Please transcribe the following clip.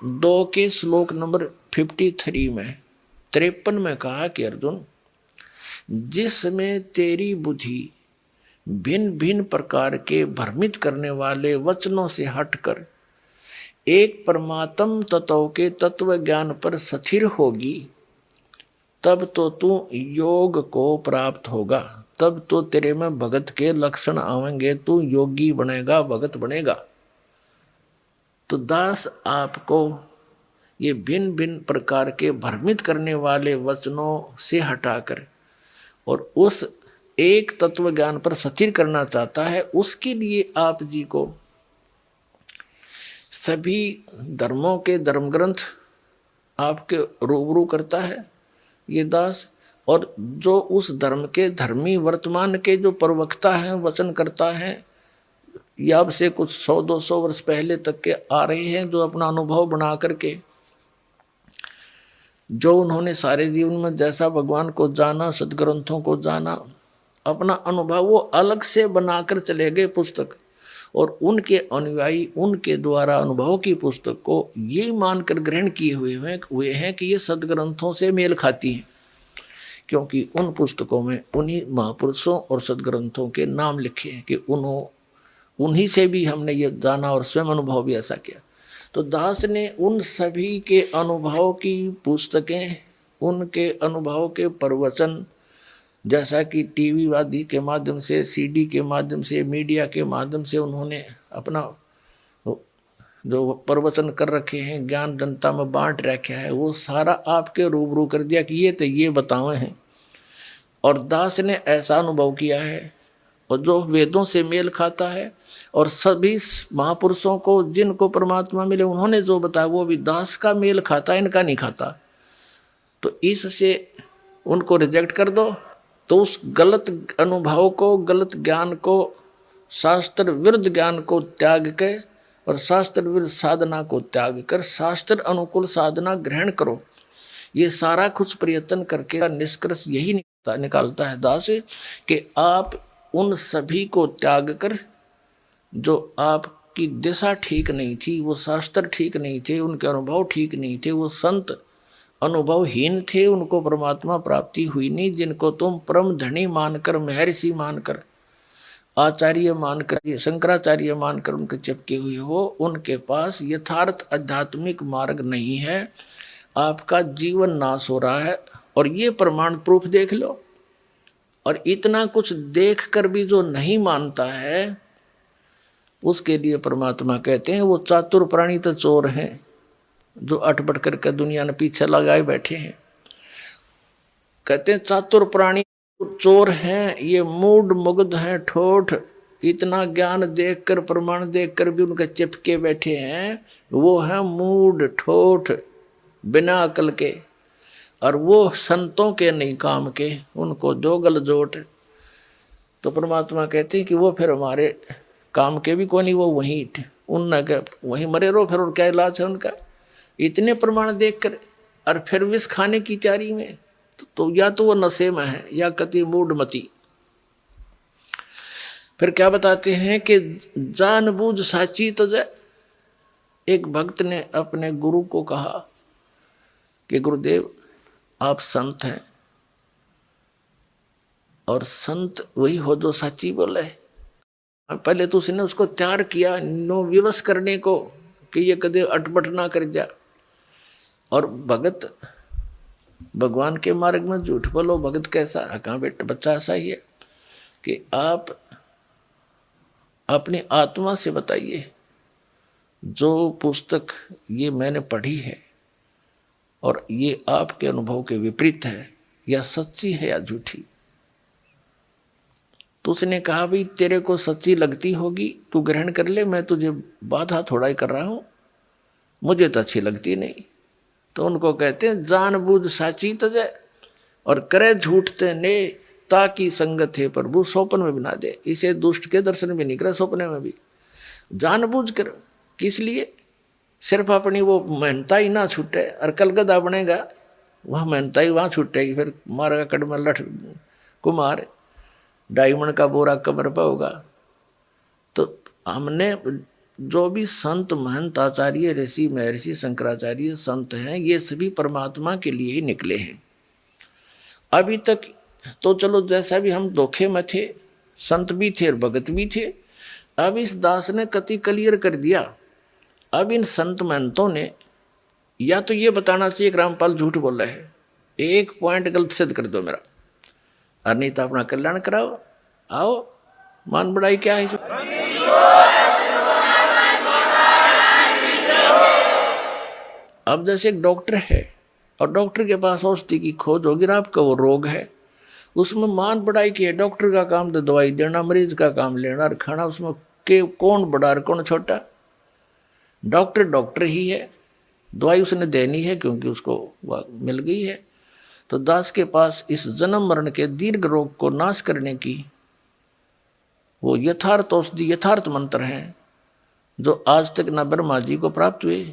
2 के श्लोक नंबर 53 में 53 में कहा कि अर्जुन, जिसमें तेरी बुद्धि भिन्न भिन्न प्रकार के भ्रमित करने वाले वचनों से हटकर एक परमात्म तत्व के तत्व ज्ञान पर स्थिर होगी, तब तो तू योग को प्राप्त होगा, तब तो तेरे में भगत के लक्षण आवेंगे, तू योगी बनेगा, भगत बनेगा। तो दास आपको ये भिन्न भिन्न प्रकार के भ्रमित करने वाले वचनों से हटाकर और उस एक तत्व ज्ञान पर स्थिर करना चाहता है। उसके लिए आप जी को सभी धर्मों के धर्म ग्रंथ आपके रूबरू करता है ये दास, और जो उस धर्म के धर्मी वर्तमान के जो प्रवक्ता हैं, वचन करता है, या अब से कुछ 100-200 वर्ष पहले तक के आ रहे हैं, जो अपना अनुभव बना करके, जो उन्होंने सारे जीवन में जैसा भगवान को जाना, सदग्रंथों को जाना, अपना अनुभव वो अलग से बनाकर चले गए पुस्तक, और उनके अनुयायी उनके द्वारा अनुभव की पुस्तक को ये मानकर ग्रहण किए हुए हैं कि ये सदग्रंथों से मेल खाती है, क्योंकि उन पुस्तकों में उन्हीं महापुरुषों और सदग्रंथों के नाम लिखे हैं कि उन्हीं से भी हमने ये जाना और स्वयं अनुभव भी ऐसा किया। तो दास ने उन सभी के अनुभव की पुस्तकें, उनके अनुभव के प्रवचन, जैसा कि टीवी आदि के माध्यम से, सीडी के माध्यम से, मीडिया के माध्यम से उन्होंने अपना जो प्रवचन कर रखे हैं, ज्ञान जनता में बांट रखा है, वो सारा आपके रूबरू कर दिया कि ये तो ये बताए हैं। और दास ने ऐसा अनुभव किया है, और जो वेदों से मेल खाता है, और सभी महापुरुषों को जिनको परमात्मा मिले उन्होंने जो बताया वो भी दास का मेल खाता, इनका नहीं खाता। तो इससे उनको रिजेक्ट कर दो, तो उस गलत अनुभव को, गलत ज्ञान को, शास्त्र विरुद्ध ज्ञान को त्याग के और शास्त्र विरुद्ध साधना को त्याग कर शास्त्र अनुकूल साधना ग्रहण करो। ये सारा कुछ प्रयत्न करके निष्कर्ष यही निकालता है दास कि आप उन सभी को त्याग कर, जो आपकी दिशा ठीक नहीं थी, वो शास्त्र ठीक नहीं थे, उनके अनुभव ठीक नहीं थे, वो संत अनुभवहीन थे, उनको परमात्मा प्राप्ति हुई नहीं, जिनको तुम परम धनी मानकर, महर्षि मानकर, आचार्य मानकर, शंकराचार्य मानकर उनके चिपके हुए हो, उनके पास यथार्थ आध्यात्मिक मार्ग नहीं है, आपका जीवन नाश हो रहा है। और ये प्रमाण प्रूफ देख लो। और इतना कुछ देख कर भी जो नहीं मानता है, उसके लिए परमात्मा कहते हैं वो चातुर प्राणी तो चोर हैं, जो अटपट करके दुनिया ने पीछे लगाए बैठे हैं। कहते हैं चातुर प्राणी चोर हैं, ये मूड मुग्ध हैं, ठोठ, इतना ज्ञान देखकर, प्रमाण देखकर भी उनके चिपके बैठे हैं, वो हैं मूड ठोठ, बिना अकल के, और वो संतों के नहीं काम के, उनको जो गल जोट। तो परमात्मा कहते हैं कि वो फिर हमारे काम के भी कोई नहीं, वो वहीं वहीं मरे रहो, फिर और क्या इलाज है उनका। इतने प्रमाण देखकर और फिर विष खाने की तैयारी में, तो या तो वो नशे में है या कति मूढ़मती। फिर क्या बताते हैं कि जानबूझ साची तजय। एक भक्त ने अपने गुरु को कहा कि गुरुदेव आप संत हैं, और संत वही हो जो सच्ची बोले। पहले तो उसने उसको तैयार किया नो विवश करने को कि ये कदे अटपट ना कर जा। और भगत भगवान के मार्ग में झूठ बोलो, भगत कैसा? कहाँ बेटा बच्चा ऐसा ही है कि आप अपनी आत्मा से बताइए, जो पुस्तक ये मैंने पढ़ी है और ये आपके अनुभव के विपरीत है, या सच्ची है या झूठी। तो उसने कहा भाई तेरे को सच्ची लगती होगी तू ग्रहण कर ले, मैं तुझे बाधा थोड़ा ही कर रहा हूं, मुझे तो अच्छी लगती नहीं। तो उनको कहते हैं जानबूझ साची तजय और करे झूठते ने, ताकि संगत है प्रभु स्वप्न में बना दे। इसे दुष्ट के दर्शन भी नहीं करे, सपने में भी जानबूझ कर। किस लिए? सिर्फ अपनी वो मेहनता ही ना छूटे, और कलगदा बनेगा वह मेहनता ही वहाँ छूटेगी, फिर मारेगा कड़म लठ कुमार, डायमंड का बोरा कमर पर होगा। तो हमने जो भी संत महंत आचार्य ऋषि महर्षि शंकराचार्य संत हैं, ये सभी परमात्मा के लिए ही निकले हैं। अभी तक तो चलो जैसा भी हम धोखे में थे, संत भी थे और भगत भी थे। अब इस दास ने कति क्लियर कर दिया। अब इन संत महंतों ने या तो ये बताना चाहिए कि रामपाल झूठ बोला है, एक पॉइंट गलत सिद्ध कर दो मेरा, और नहीं तो अपना कल्याण कराओ। आओ, मान बढ़ाई क्या है इसमें? अब जैसे एक डॉक्टर है और डॉक्टर के पास औषधि की खोज होगी, आपका वो रोग है, उसमें मान बढ़ाई की है। डॉक्टर का काम तो दवाई देना, मरीज का काम लेना और खाना। उसमें के कौन बड़ा और कौन छोटा? डॉक्टर डॉक्टर ही है, दवाई उसने देनी है क्योंकि उसको मिल गई है। तो दास के पास इस जन्म मरण के दीर्घ रोग को नाश करने की वो यथार्थ औषधि, यथार्थ मंत्र हैं, जो आज तक न ब्रह्मा जी को प्राप्त हुए